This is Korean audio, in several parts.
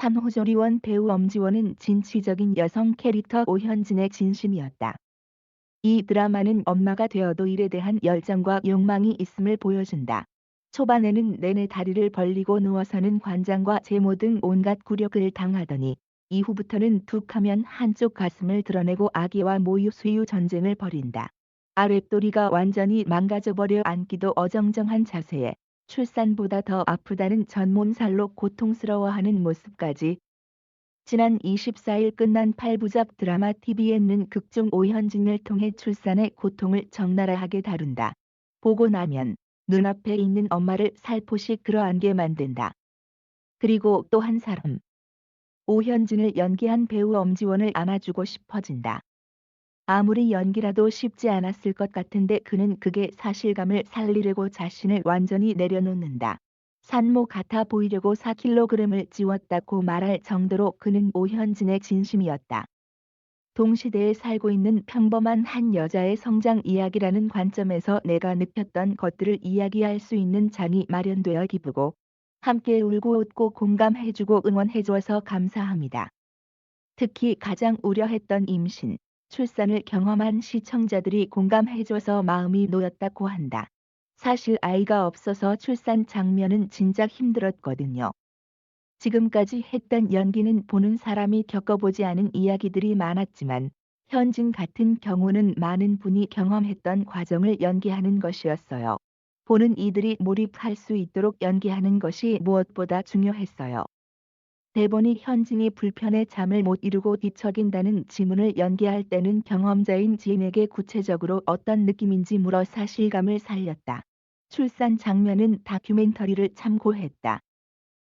산호조리원 배우 엄지원은 진취적인 여성 캐릭터 오현진의 진심이었다. 이 드라마는 엄마가 되어도 일에 대한 열정과 욕망이 있음을 보여준다. 초반에는 내내 다리를 벌리고 누워서는 관장과 제모 등 온갖 굴욕을 당하더니 이후부터는 툭하면 한쪽 가슴을 드러내고 아기와 모유 수유 전쟁을 벌인다. 아랫도리가 완전히 망가져버려 앉기도 어정쩡한 자세에 출산보다 더 아프다는 전몸살로 고통스러워하는 모습까지. 지난 24일 끝난 8부작 드라마 TVN은 극중 오현진을 통해 출산의 고통을 적나라하게 다룬다. 보고 나면 눈앞에 있는 엄마를 살포시 끌어안게 만든다. 그리고 또 한 사람. 오현진을 연기한 배우 엄지원을 안아주고 싶어진다. 아무리 연기라도 쉽지 않았을 것 같은데 그는 그게 사실감을 살리려고 자신을 완전히 내려놓는다. 산모 같아 보이려고 4kg을 찌웠다고 말할 정도로 그는 오현진의 진심이었다. 동시대에 살고 있는 평범한 한 여자의 성장 이야기라는 관점에서 내가 느꼈던 것들을 이야기할 수 있는 장이 마련되어 기쁘고 함께 울고 웃고 공감해주고 응원해줘서 감사합니다. 특히 가장 우려했던 임신, 출산을 경험한 시청자들이 공감해줘서 마음이 놓였다고 한다. 사실 아이가 없어서 출산 장면은 진작 힘들었거든요. 지금까지 했던 연기는 보는 사람이 겪어보지 않은 이야기들이 많았지만 현진 같은 경우는 많은 분이 경험했던 과정을 연기하는 것이었어요. 보는 이들이 몰입할 수 있도록 연기하는 것이 무엇보다 중요했어요. 대본이 현진이 불편해 잠을 못 이루고 뒤척인다는 지문을 연기할 때는 경험자인 지인에게 구체적으로 어떤 느낌인지 물어 사실감을 살렸다. 출산 장면은 다큐멘터리를 참고했다.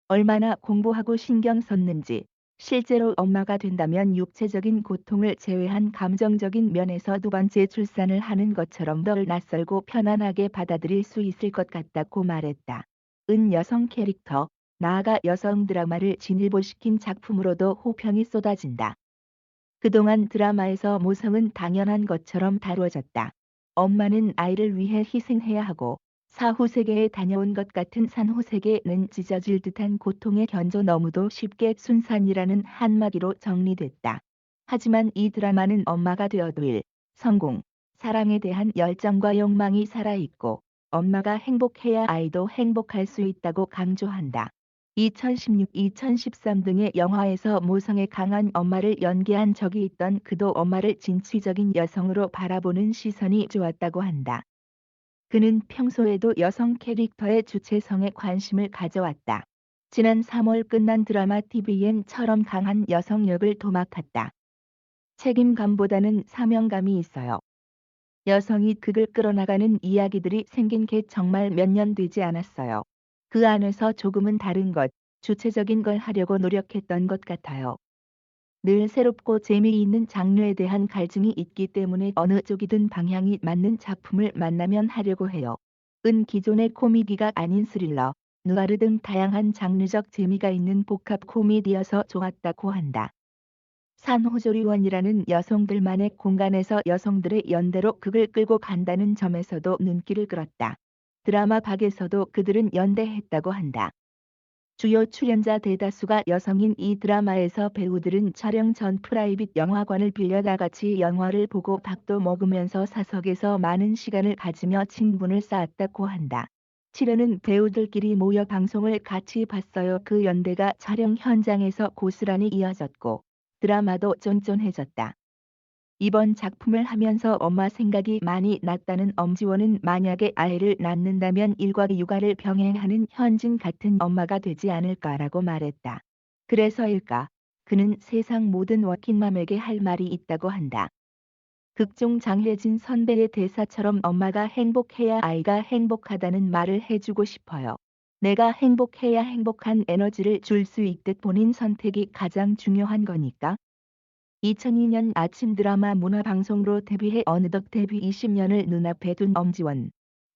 얼마나 공부하고 신경 썼는지, 실제로 엄마가 된다면 육체적인 고통을 제외한 감정적인 면에서 두 번째 출산을 하는 것처럼 덜 낯설고 편안하게 받아들일 수 있을 것 같다고 말했다. 은 여성 캐릭터, 나아가 여성 드라마를 진일보시킨 작품으로도 호평이 쏟아진다. 그동안 드라마에서 모성은 당연한 것처럼 다루어졌다. 엄마는 아이를 위해 희생해야 하고 사후 세계에 다녀온 것 같은 산후 세계는 찢어질 듯한 고통에 견뎌 너무도 쉽게 순산이라는 한마디로 정리됐다. 하지만 이 드라마는 엄마가 되어도 일, 성공, 사랑에 대한 열정과 욕망이 살아있고 엄마가 행복해야 아이도 행복할 수 있다고 강조한다. 2016, 2013 등의 영화에서 모성의 강한 엄마를 연기한 적이 있던 그도 엄마를 진취적인 여성으로 바라보는 시선이 좋았다고 한다. 그는 평소에도 여성 캐릭터의 주체성에 관심을 가져왔다. 지난 3월 끝난 드라마 TVN처럼 강한 여성 역을 도맡았다. 책임감보다는 사명감이 있어요. 여성이 극을 끌어나가는 이야기들이 생긴 게 정말 몇 년 되지 않았어요. 그 안에서 조금은 다른 것, 주체적인 걸 하려고 노력했던 것 같아요. 늘 새롭고 재미있는 장르에 대한 갈증이 있기 때문에 어느 쪽이든 방향이 맞는 작품을 만나면 하려고 해요. 은 기존의 코미디가 아닌 스릴러, 누아르 등 다양한 장르적 재미가 있는 복합 코미디여서 좋았다고 한다. 산호조리원이라는 여성들만의 공간에서 여성들의 연대로 극을 끌고 간다는 점에서도 눈길을 끌었다. 드라마 밖에서도 그들은 연대했다고 한다. 주요 출연자 대다수가 여성인 이 드라마에서 배우들은 촬영 전 프라이빗 영화관을 빌려 다같이 영화를 보고 밥도 먹으면서 사석에서 많은 시간을 가지며 친분을 쌓았다고 한다. 출연은 배우들끼리 모여 방송을 같이 봤어요. 그 연대가 촬영 현장에서 고스란히 이어졌고 드라마도 쫀쫀해졌다. 이번 작품을 하면서 엄마 생각이 많이 났다는 엄지원은 만약에 아이를 낳는다면 일과 육아를 병행하는 현진 같은 엄마가 되지 않을까라고 말했다. 그래서일까? 그는 세상 모든 워킹맘에게 할 말이 있다고 한다. 극중 장혜진 선배의 대사처럼 엄마가 행복해야 아이가 행복하다는 말을 해주고 싶어요. 내가 행복해야 행복한 에너지를 줄 수 있듯 본인 선택이 가장 중요한 거니까. 2002년 아침 드라마 문화방송으로 데뷔해 어느덧 데뷔 20년을 눈앞에 둔 엄지원.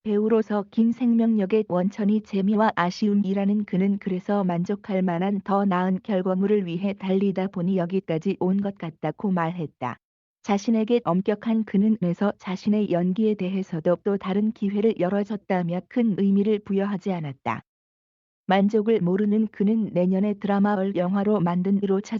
배우로서 긴 생명력의 원천이 재미와 아쉬움이라는 그는 그래서 만족할 만한 더 나은 결과물을 위해 달리다 보니 여기까지 온 것 같다고 말했다. 자신에게 엄격한 그는 에서 자신의 연기에 대해서도 또 다른 기회를 열어줬다며 큰 의미를 부여하지 않았다. 만족을 모르는 그는 내년에 드라마를 영화로 만든 뒤로